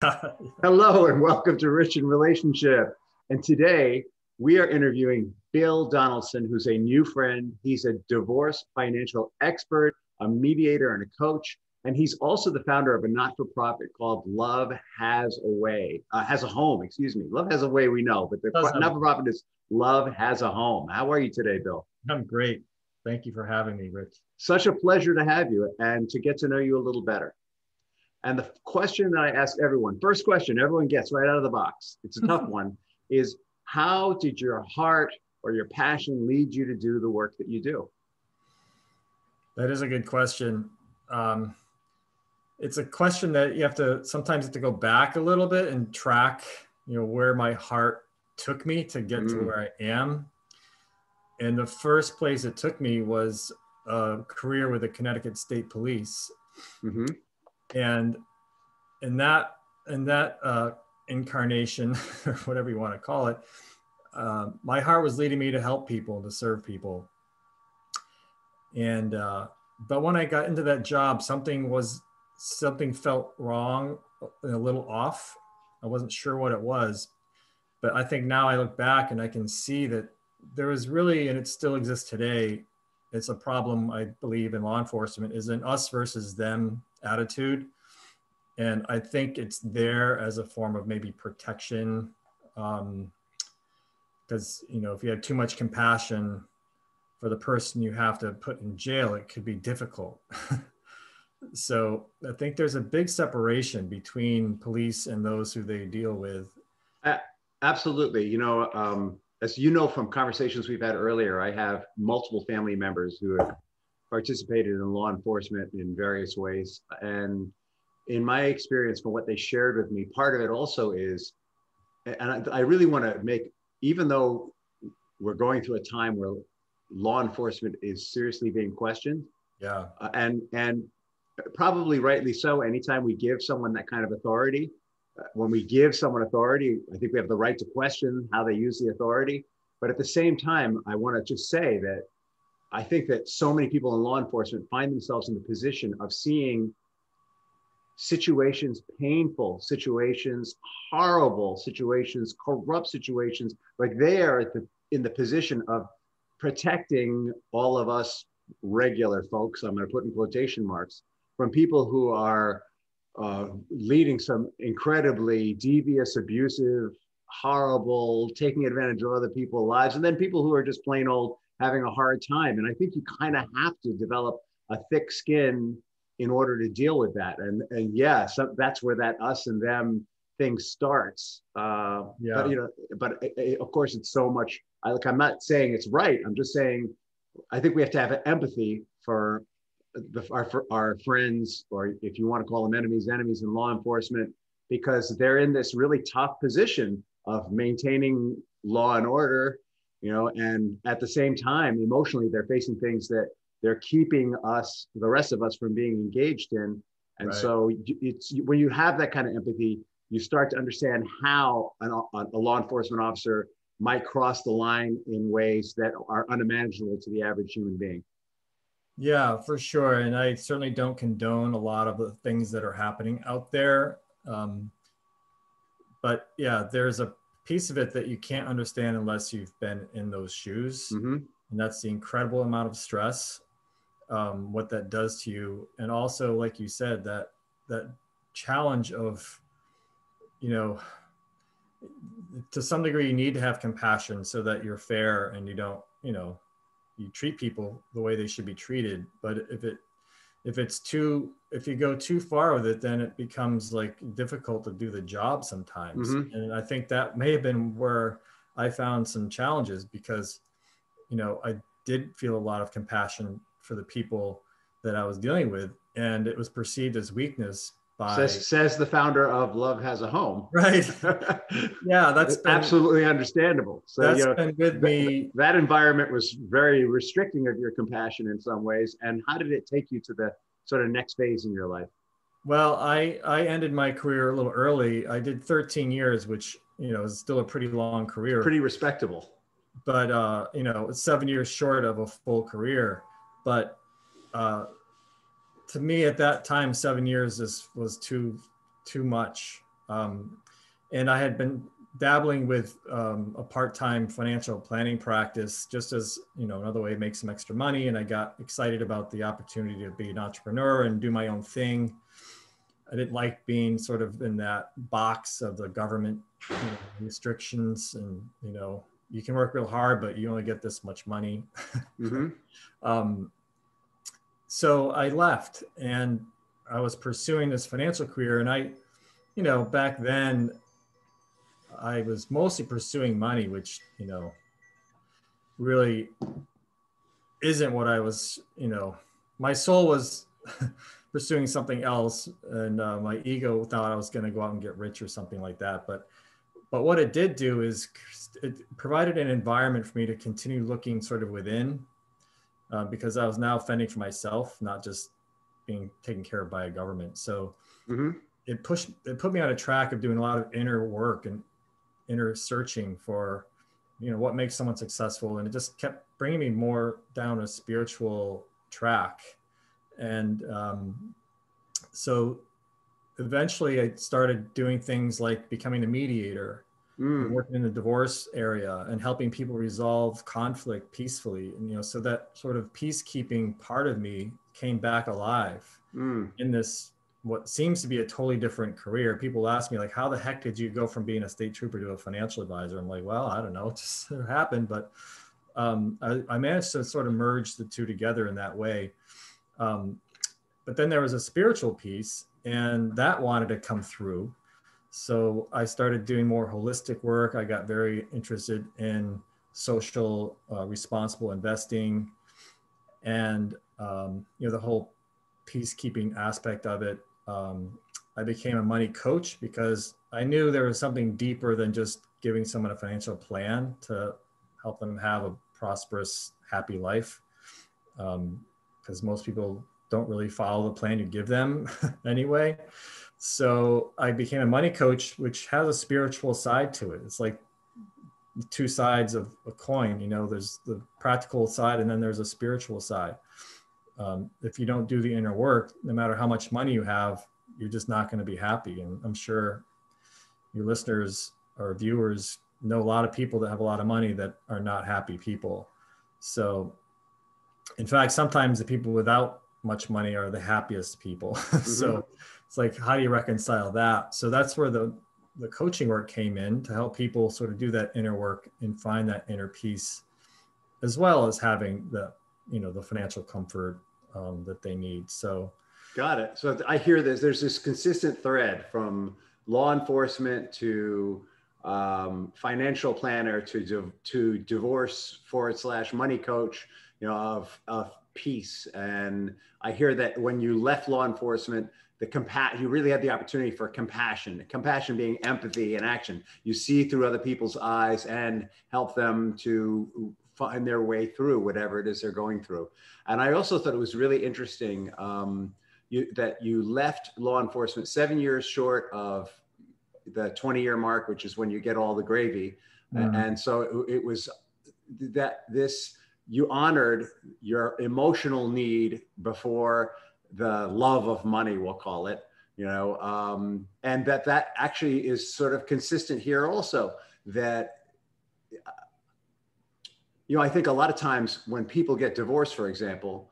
Hello and welcome to Rich in Relationship. And today we are interviewing Bill Donaldson, who's a new friend. He's a divorce financial expert, a mediator, and a coach. And he's also the founder of a not-for-profit called Love Has a Way, Has a Home, excuse me. Love Has a Way, we know, but the not-for-profit is Love Has a Home. How are you today, Bill? I'm great. Thank you for having me, Rich. Such a pleasure to have you and to get to know you a little better. And the question that I ask everyone, first question everyone gets right out of the box, it's a tough one, is how did your heart or your passion lead you to do the work that you do? That is a good question. It's a question that you have to sometimes go back a little bit and track, where my heart took me to get to where I am. And the first place it took me was a career with the Connecticut State Police. Mm-hmm. And in that incarnation, or whatever you want to call it, my heart was leading me to help people, to serve people. And but when I got into that job, something felt wrong, a little off. I wasn't sure what it was, but I think now I look back and I can see that there was really, and it still exists today, it's a problem, I believe, in law enforcement, is an us versus them attitude. And I think it's there as a form of maybe protection. Because, if you have too much compassion for the person you have to put in jail, it could be difficult. So I think there's a big separation between police and those who they deal with. Absolutely. As you know from conversations we've had earlier, I have multiple family members who have participated in law enforcement in various ways. And in my experience, from what they shared with me, part of it also is, and I really want to make, even though we're going through a time where law enforcement is seriously being questioned, and probably rightly so, anytime we give someone that kind of authority, when we give someone authority, I think we have the right to question how they use the authority. But at the same time, I want to just say that I think that so many people in law enforcement find themselves in the position of seeing situations, painful situations, horrible situations, corrupt situations, like they are in the position of protecting all of us regular folks, I'm going to put in quotation marks, from people who are leading some incredibly devious, abusive, horrible, taking advantage of other people's lives, and then people who are just plain old having a hard time. And I think you kind of have to develop a thick skin in order to deal with that. And yeah, so that's where that us and them thing starts. But of course, it's so much. I'm not saying it's right. I'm just saying I think we have to have empathy for our friends, or if you want to call them enemies in law enforcement, because they're in this really tough position of maintaining law and order, and at the same time, emotionally, they're facing things that they're keeping us, the rest of us, from being engaged in. And so it's when you have that kind of empathy, you start to understand how a law enforcement officer might cross the line in ways that are unimaginable to the average human being. Yeah, for sure. And I certainly don't condone a lot of the things that are happening out there. But yeah, there's a piece of it that you can't understand unless you've been in those shoes. Mm-hmm. And that's the incredible amount of stress, what that does to you. And also, like you said, that challenge of, to some degree, you need to have compassion so that you're fair and you don't, you treat people the way they should be treated. But if you go too far with it, then it becomes like difficult to do the job sometimes. Mm-hmm. And I think that may have been where I found some challenges, because, I did feel a lot of compassion for the people that I was dealing with, and it was perceived as weakness by... Says the founder of Love Has a Home. Right. Yeah, that's absolutely understandable. So that's been with me. That environment was very restricting of your compassion in some ways. And how did it take you to the sort of next phase in your life? Well, I ended my career a little early. I did 13 years, which, is still a pretty long career. Pretty respectable. But, it's 7 years short of a full career. But to me at that time, 7 years was too much. And I had been dabbling with a part-time financial planning practice, just as, you know, another way to make some extra money. And I got excited about the opportunity to be an entrepreneur and do my own thing. I didn't like being sort of in that box of the government, you know, restrictions, and, you know, you can work real hard, but you only get this much money. Mm-hmm. So I left, and I was pursuing this financial career. And I, you know, back then I was mostly pursuing money, which, you know, really isn't what I was, you know, my soul was pursuing something else. And my ego thought I was going to go out and get rich or something like that. But what it did do is it provided an environment for me to continue looking sort of within, because I was now fending for myself, not just being taken care of by a government. So Mm-hmm. it put me on a track of doing a lot of inner work and inner searching for, you know, what makes someone successful. And it just kept bringing me more down a spiritual track. And so eventually I started doing things like becoming a mediator and working in the divorce area and helping people resolve conflict peacefully. And, you know, so that sort of peacekeeping part of me came back alive in this, what seems to be a totally different career. People ask me, like, how the heck did you go from being a state trooper to a financial advisor? I'm like, well, I don't know, it just happened. But I managed to sort of merge the two together in that way. But then there was a spiritual piece, and that wanted to come through. So I started doing more holistic work. I got very interested in social responsible investing, and you know, the whole peacekeeping aspect of it. I became a money coach because I knew there was something deeper than just giving someone a financial plan to help them have a prosperous, happy life. Because most people don't really follow the plan you give them anyway. So I became a money coach, which has a spiritual side to it. It's like two sides of a coin. You know, there's the practical side, and then there's a spiritual side. If you don't do the inner work, no matter how much money you have, you're just not going to be happy. And I'm sure your listeners or viewers know a lot of people that have a lot of money that are not happy people. So in fact, sometimes the people without much money are the happiest people. So it's like, how do you reconcile that? So that's where the coaching work came in, to help people sort of do that inner work and find that inner peace, as well as having the, you know, the financial comfort that they need. So got it. So I hear there's this consistent thread from law enforcement to financial planner to divorce / money coach, you know, of peace. And I hear that when you left law enforcement, you really had the opportunity for compassion being empathy and action. You see through other people's eyes and help them to find their way through whatever it is they're going through. And I also thought it was really interesting that you left law enforcement 7 years short of the 20-year mark, which is when you get all the gravy. And so it was that you honored your emotional need before the love of money, we'll call it, you know, and that actually is sort of consistent here also, that, you know, I think a lot of times when people get divorced, for example,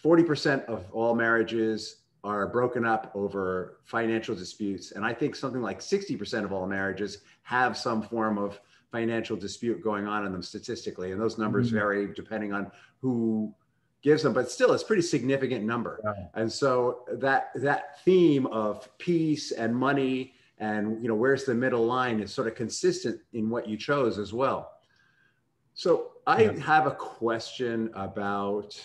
40% of all marriages are broken up over financial disputes. And I think something like 60% of all marriages have some form of financial dispute going on in them statistically. And those numbers vary depending on who gives them, but still it's a pretty significant number. Wow. And so that theme of peace and money and, you know, where's the middle line is sort of consistent in what you chose as well. So I have a question about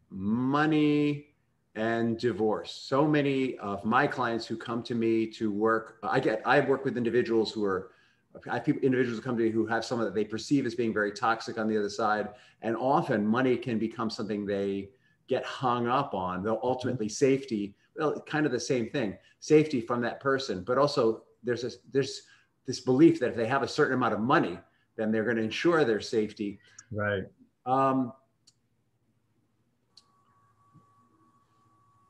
money and divorce. So many of my clients who come to me to work, I work with individuals individuals who come to me who have someone that they perceive as being very toxic on the other side. And often money can become something they get hung up on. They'll ultimately safety, well, kind of the same thing, safety from that person. But also there's this belief that if they have a certain amount of money, then they're going to ensure their safety. Right.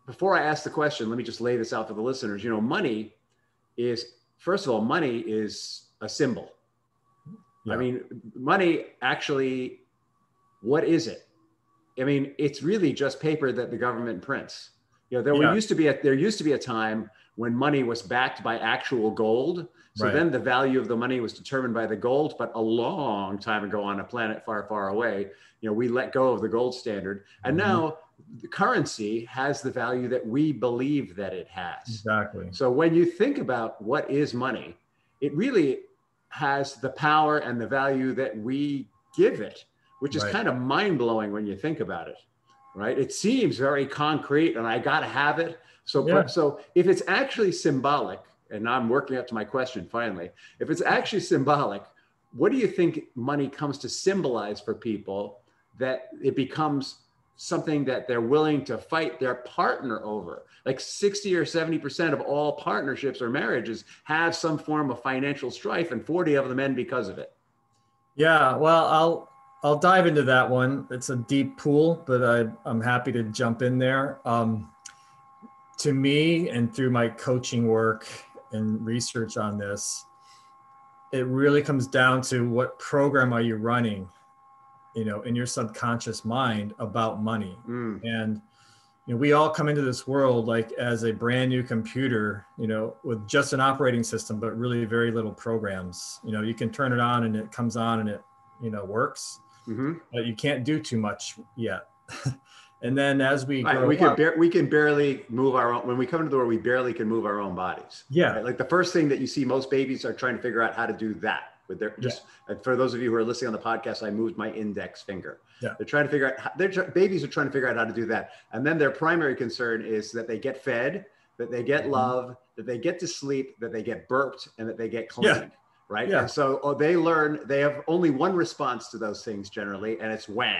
Before I ask the question, let me just lay this out for the listeners. You know, money is first of all, money is a symbol. Yeah. I mean, money actually, what is it? I mean, it's really just paper that the government prints. You know, there used to be a time when money was backed by actual gold. So Right. then the value of the money was determined by the gold. But a long time ago on a planet far, far away, you know, we let go of the gold standard. And now the currency has the value that we believe that it has. Exactly. So when you think about what is money, it really has the power and the value that we give it, which is kind of mind blowing when you think about it, right? It seems very concrete and I got to have it. So, so if it's actually symbolic, and now I'm working up to my question finally, if it's actually symbolic, what do you think money comes to symbolize for people that it becomes something that they're willing to fight their partner over? Like 60 or 70% of all partnerships or marriages have some form of financial strife, and 40 of them end because of it. Yeah, well, I'll dive into that one. It's a deep pool, but I'm happy to jump in there. To me, and through my coaching work and research on this, it really comes down to what program are you running, you know, in your subconscious mind about money. And you know, we all come into this world like as a brand new computer, you know, with just an operating system, but really very little programs. You know, you can turn it on and it comes on and it, you know, works, but you can't do too much yet. And then as we grow up, we can barely move our own. When we come into the world, we barely can move our own bodies. Yeah. Right? Like the first thing that you see, most babies are trying to figure out how to do that with their for those of you who are listening on the podcast, I moved my index finger. Yeah. They're trying to figure out, babies are trying to figure out how to do that. And then their primary concern is that they get fed, that they get love, that they get to sleep, that they get burped, and that they get cleaned. Right. Yeah. And so they learn, they have only one response to those things generally, and it's wah.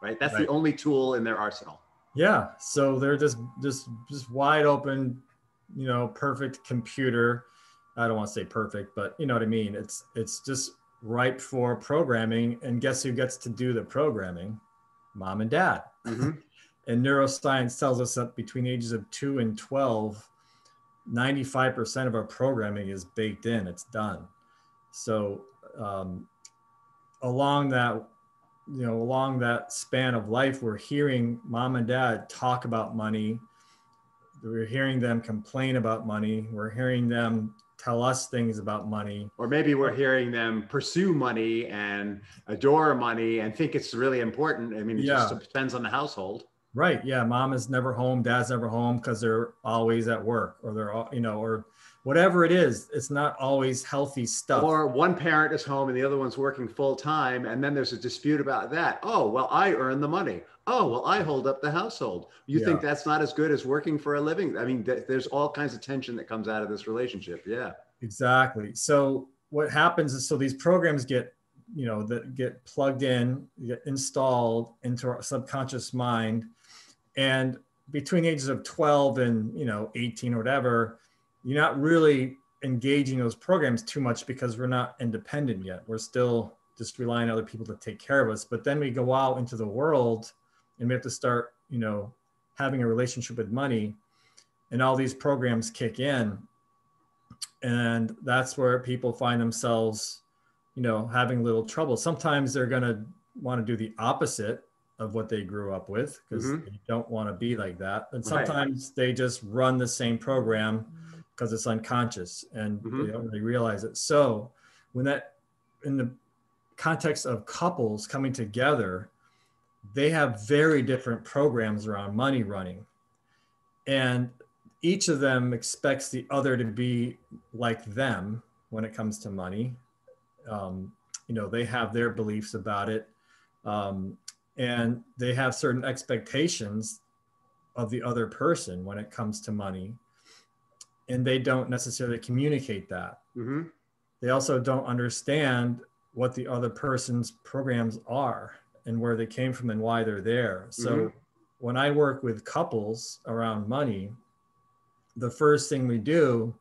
Right. That's the only tool in their arsenal. Yeah. So they're just wide open, you know, perfect computer. I don't want to say perfect, but you know what I mean? It's just ripe for programming. And guess who gets to do the programming? Mom and dad. And neuroscience tells us that between ages of 2 and 12, 95% of our programming is baked in, it's done. So along that span of life, we're hearing mom and dad talk about money. We're hearing them complain about money. We're hearing them tell us things about money. Or maybe we're hearing them pursue money and adore money and think it's really important. I mean, it just depends on the household. Right. Yeah. Mom is never home. Dad's never home because they're always at work, or they're, you know, or whatever it is. It's not always healthy stuff. Or one parent is home and the other one's working full time. And then there's a dispute about that. Oh, well, I earn the money. Oh, well, I hold up the household. You think that's not as good as working for a living? I mean, there's all kinds of tension that comes out of this relationship. Yeah. Exactly. So what happens is, so these programs get, you know, that get plugged in, get installed into our subconscious mind. And between the ages of 12 and, you know, 18 or whatever, you're not really engaging those programs too much because we're not independent yet. We're still just relying on other people to take care of us. But then we go out into the world and we have to start, you know, having a relationship with money, and all these programs kick in. And that's where people find themselves, you know, having a little trouble. Sometimes they're going to want to do the opposite of what they grew up with because they don't want to be like that. And sometimes they just run the same program because it's unconscious and they don't really realize it. So when that, in the context of couples coming together, they have very different programs around money running. And each of them expects the other to be like them when it comes to money. You know, they have their beliefs about it. And they have certain expectations of the other person when it comes to money. And they don't necessarily communicate that. They also don't understand what the other person's programs are and where they came from and why they're there. So when I work with couples around money, the first thing we do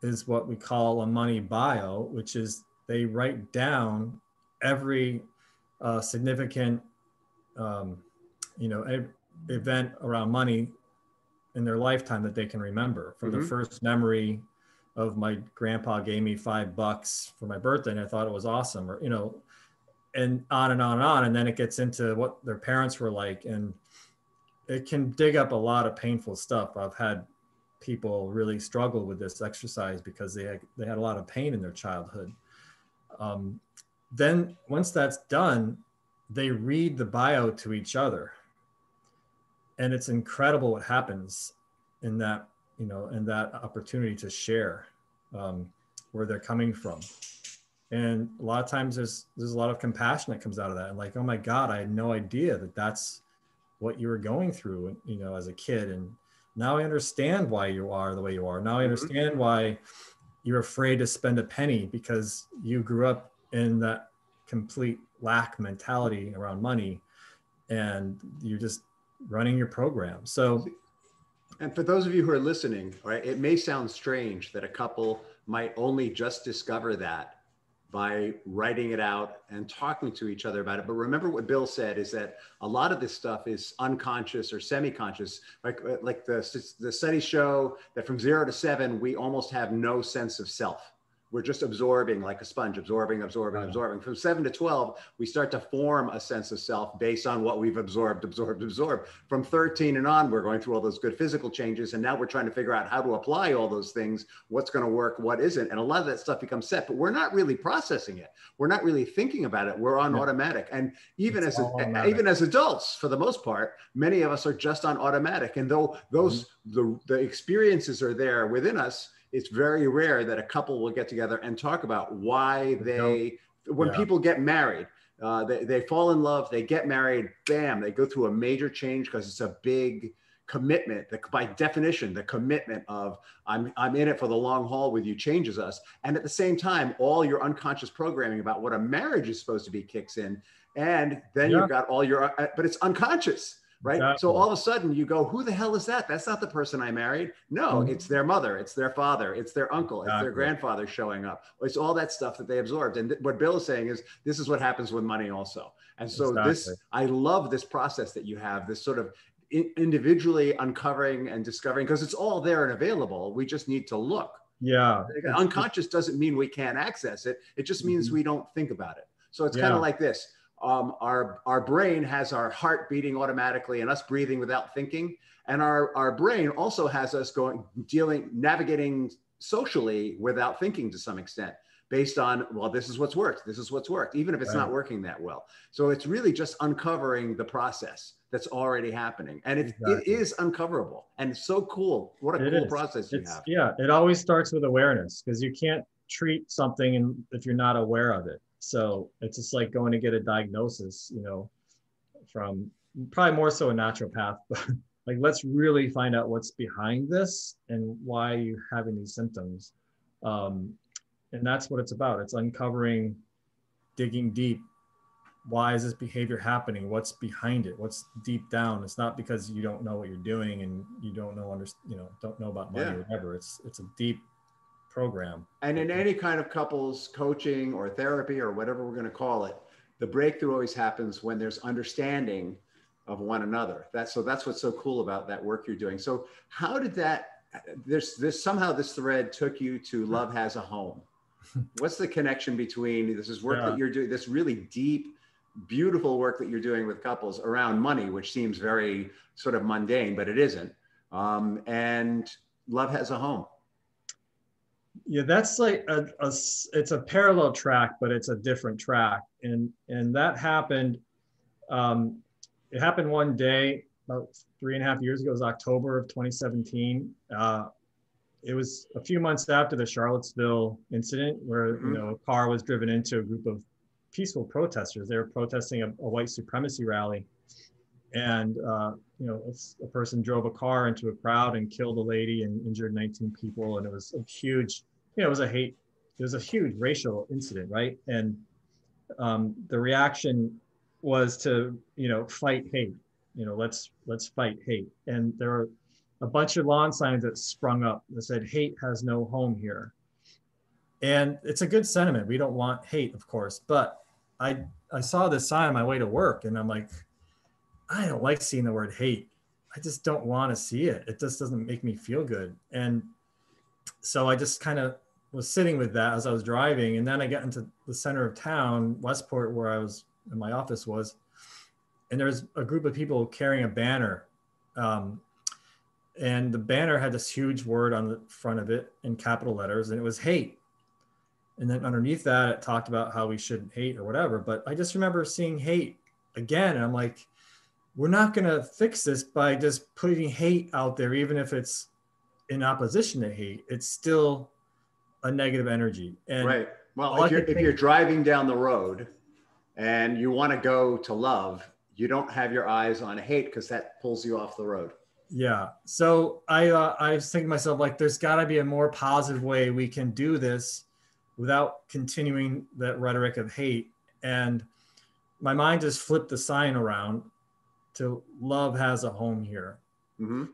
is what we call a money bio, which is they write down every significant, you know, event around money in their lifetime that they can remember, from the first memory of my grandpa gave me $5 for my birthday and I thought it was awesome, or, and on and on and on. And then it gets into what their parents were like. And it can dig up a lot of painful stuff. I've had people really struggle with this exercise because they had a lot of pain in their childhood. Then once that's done, they read the bio to each other. And it's incredible what happens in that, in that opportunity to share where they're coming from. And a lot of times there's a lot of compassion that comes out of that. And like, oh my God, I had no idea that that's what you were going through, as a kid. And now I understand why you are the way you are. Now I understand why you're afraid to spend a penny, because you grew up in that complete lack mentality around money and you're just running your program. So, and for those of you who are listening, right, it may sound strange that a couple might only just discover that by writing it out and talking to each other about it. But remember what Bill said is that a lot of this stuff is unconscious or semi-conscious. Like the studies show that from 0 to 7, we almost have no sense of self. We're just absorbing like a sponge, absorbing. From 7 to 12, we start to form a sense of self based on what we've absorbed. From 13 and on, we're going through all those good physical changes. And now we're trying to figure out how to apply all those things, what's going to work, what isn't. And a lot of that stuff becomes set, but we're not really processing it. We're not really thinking about it. We're on automatic. And even as adults, for the most part, many of us are just on automatic. And though the experiences are there within us, it's very rare that a couple will get together and talk about why when people get married, they fall in love, they get married, bam, they go through a major change because it's a big commitment. By definition, the commitment of I'm in it for the long haul with you changes us. And at the same time, all your unconscious programming about what a marriage is supposed to be kicks in. And then you've got all your, but it's unconscious. Right. Exactly. So all of a sudden you go, who the hell is that? That's not the person I married. No, it's their mother. It's their father. It's their uncle. It's their grandfather showing up. It's all that stuff that they absorbed. And what Bill is saying is this is what happens with money also. And so I love this process that you have, this sort of individually uncovering and discovering, because it's all there and available. We just need to look. Yeah. Unconscious doesn't mean we can't access it. It just means we don't think about it. So it's kind of like this. Our brain has our heart beating automatically and us breathing without thinking. And our brain also has us navigating socially without thinking to some extent, based on, well, this is what's worked. This is what's worked, even if it's not working that well. So it's really just uncovering the process that's already happening. And it is uncoverable. And it's so cool. What a cool process you have. Yeah, it always starts with awareness, because you can't treat something if you're not aware of it. So it's just like going to get a diagnosis, from probably more so a naturopath, but like, let's really find out what's behind this and why you're having these symptoms. And that's what it's about. It's uncovering, digging deep. Why is this behavior happening? What's behind it? What's deep down? It's not because you don't know what you're doing and you don't know, don't know about money or whatever. It's a deep program. And in any kind of couples coaching or therapy or whatever we're going to call it, the breakthrough always happens when there's understanding of one another. That's what's so cool about that work you're doing. So how did somehow this thread took you to Love Has a Home? What's the connection between this work that you're doing, this really deep, beautiful work that you're doing with couples around money, which seems very sort of mundane, but it isn't, and Love Has a Home? Yeah, that's like it's a parallel track, but it's a different track. And that happened, it happened one day about 3.5 years ago. It was October of 2017. It was a few months after the Charlottesville incident where, a car was driven into a group of peaceful protesters. They were protesting a white supremacy rally. And, a person drove a car into a crowd and killed a lady and injured 19 people. And it was a huge, it was a huge racial incident, right? And the reaction was to, fight hate, let's fight hate. And there were a bunch of lawn signs that sprung up that said, hate has no home here. And it's a good sentiment. We don't want hate, of course, but I saw this sign on my way to work and I'm like, I don't like seeing the word hate. I just don't want to see it. It just doesn't make me feel good. And So I just kind of was sitting with that as I was driving. And then I got into the center of town, Westport, where I was, and my office was, and there's a group of people carrying a banner. Um, and the banner had this huge word on the front of it in capital letters, and it was hate. And then underneath that, it talked about how we shouldn't hate or whatever. But I just remember seeing hate again. And I'm like, we're not going to fix this by just putting hate out there, even if it's in opposition to hate. It's still a negative energy. And right. Well, if you're driving down the road and you want to go to love, you don't have your eyes on hate because that pulls you off the road. Yeah. So I was thinking to myself, like, there's got to be a more positive way we can do this without continuing that rhetoric of hate. And my mind just flipped the sign around to love has a home here. Mm-hmm.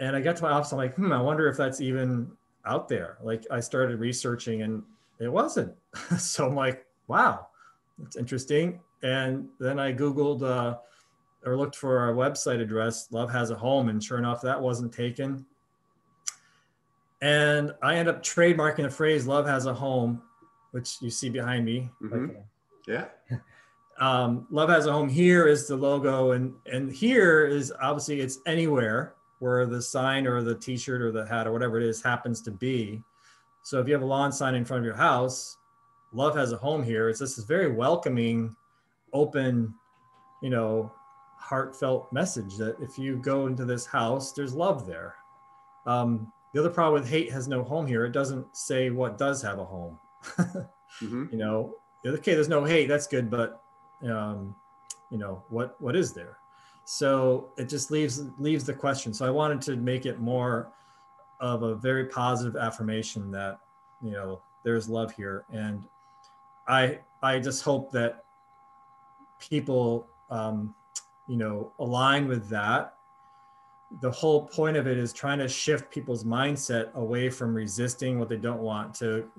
And I got to my office, I'm like, I wonder if that's even out there. Like, I started researching and it wasn't. So I'm like, wow, that's interesting. And then I Googled or looked for our website address, Love Has a Home, and sure enough, that wasn't taken. And I ended up trademarking the phrase "Love Has a Home," which you see behind me. Mm-hmm. Yeah. Love Has a Home here is the logo, and here is obviously it's anywhere where the sign or the T-shirt or the hat or whatever it is happens to be. So if you have a lawn sign in front of your house, Love Has a Home here. It's this is very welcoming, open, heartfelt message that if you go into this house, there's love there. The other problem with hate has no home here. It doesn't say what does have a home. Mm-hmm. Okay, there's no hate. That's good, but what is there? So it just leaves the question. So I wanted to make it more of a very positive affirmation that there's love here, and I just hope that people align with that. The whole point of it is trying to shift people's mindset away from resisting what they don't want to,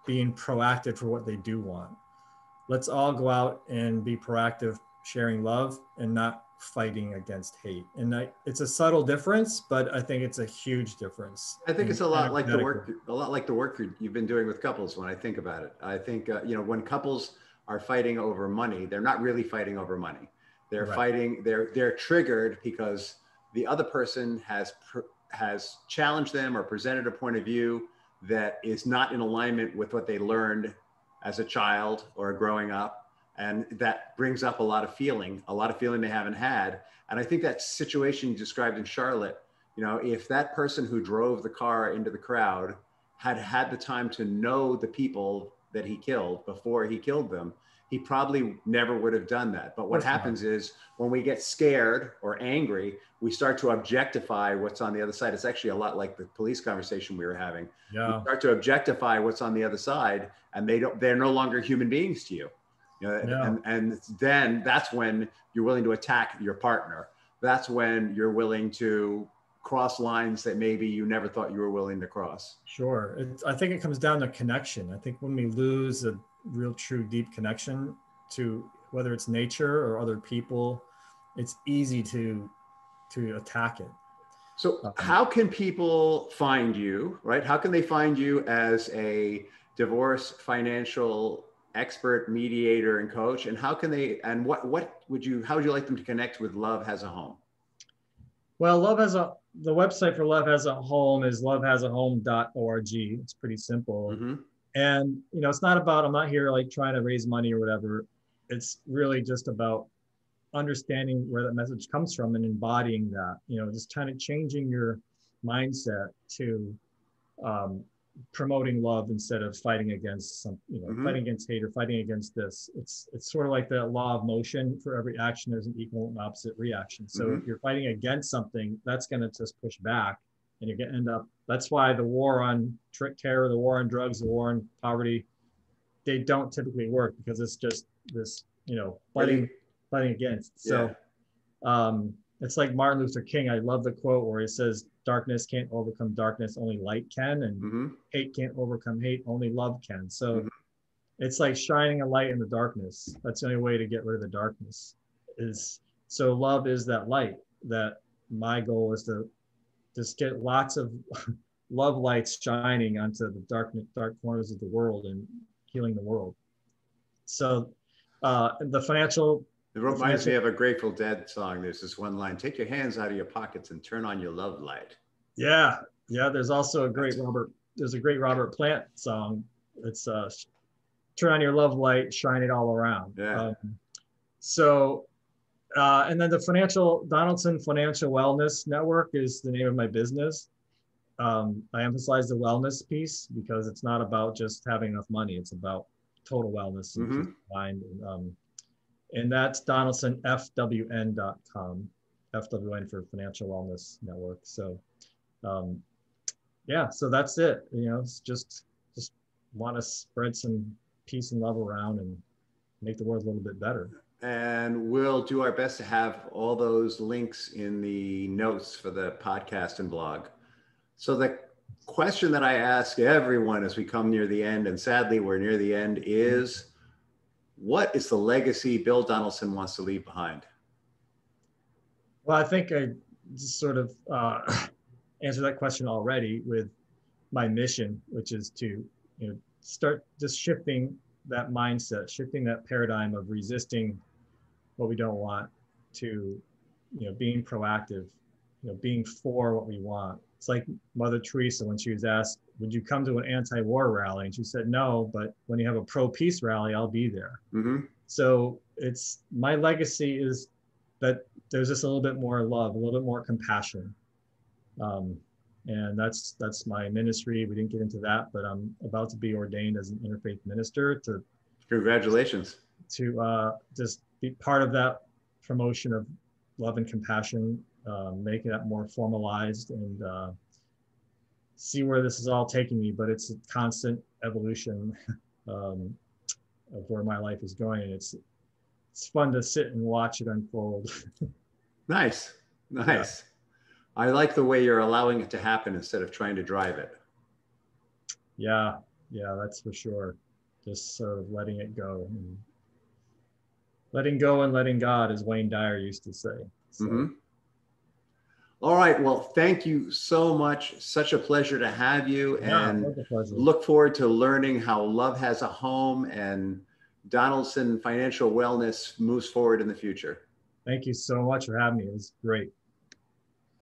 being proactive for what they do want. Let's all go out and be proactive, sharing love and not fighting against hate. And it's a subtle difference, but I think it's a huge difference. I think it's a lot like the work you've been doing with couples. When I think about it, I think when couples are fighting over money, they're not really fighting over money. They're right. Fighting. They're triggered because the other person has challenged them or presented a point of view that is not in alignment with what they learned as a child or growing up, and that brings up a lot of feeling they haven't had. And I think that situation you described in Charlotte, if that person who drove the car into the crowd had the time to know the people that he killed before he killed them, he probably never would have done that. But what happens is when we get scared or angry, we start to objectify what's on the other side. It's actually a lot like the police conversation we were having. Yeah. We start to objectify what's on the other side, and they're no longer human beings to you. Yeah. And then that's when you're willing to attack your partner. That's when you're willing to cross lines that maybe you never thought you were willing to cross. Sure. I think it comes down to connection. I think when we lose a real true deep connection to whether it's nature or other people, it's easy to attack it. So how can people find you, right? How can they find you as a divorce financial expert, mediator, and coach? And how can they, and how would you like them to connect with Love Has a Home? Well, the website for Love Has a Home is lovehasahome.org. It's pretty simple. Mm-hmm. And, it's not about, I'm not here like trying to raise money or whatever. It's really just about understanding where that message comes from and embodying that, just kind of changing your mindset to promoting love instead of fighting against Mm-hmm. fighting against hate or fighting against this. It's sort of like the law of motion. For every action, there's an equal and opposite reaction. So Mm-hmm. if you're fighting against something, that's going to just push back, and you're going to end up. That's why the war on terror, the war on drugs, the war on poverty, they don't typically work, because it's just this, fighting against. Yeah. So it's like Martin Luther King. I love the quote where he says, "Darkness can't overcome darkness, only light can, and Mm-hmm. hate can't overcome hate, only love can." So Mm-hmm. it's like shining a light in the darkness. That's the only way to get rid of the darkness. So love is that light. That my goal is to just get lots of love lights shining onto the dark corners of the world and healing the world. So the financial. It reminds me of a Grateful Dead song. There's this one line: "Take your hands out of your pockets and turn on your love light." Yeah, yeah. There's also a great Robert Plant song. It's "Turn on your love light, shine it all around." Yeah. And then the Donaldson Financial Wellness Network is the name of my business. I emphasize the wellness piece because it's not about just having enough money. It's about total wellness and peace of mind. And that's DonaldsonFWN.com, FWN for Financial Wellness Network. So, yeah, so that's it. It's just want to spread some peace and love around and make the world a little bit better. And we'll do our best to have all those links in the notes for the podcast and blog. So the question that I ask everyone as we come near the end, and sadly we're near the end, is what is the legacy Bill Donaldson wants to leave behind? Well, I think I just sort of answered that question already with my mission, which is to start just shifting that mindset, shifting that paradigm of resisting what we don't want to, being proactive, being for what we want. It's like Mother Teresa when she was asked, would you come to an anti-war rally? And she said, no, but when you have a pro-peace rally, I'll be there. So my legacy is that there's just a little bit more love, a little bit more compassion. And that's my ministry. We didn't get into that, but I'm about to be ordained as an interfaith minister Congratulations. To just be part of that promotion of love and compassion, making that more formalized and see where this is all taking me. But it's a constant evolution of where my life is going. And it's fun to sit and watch it unfold. Nice. Yeah. I like the way you're allowing it to happen instead of trying to drive it. Yeah, that's for sure. Just sort of letting it go. And letting go and letting God, as Wayne Dyer used to say. So. All right. Well, thank you so much. Such a pleasure to have you, and look forward to learning how love has a home and Donaldson Financial Wellness moves forward in the future. Thank you so much for having me. It was great.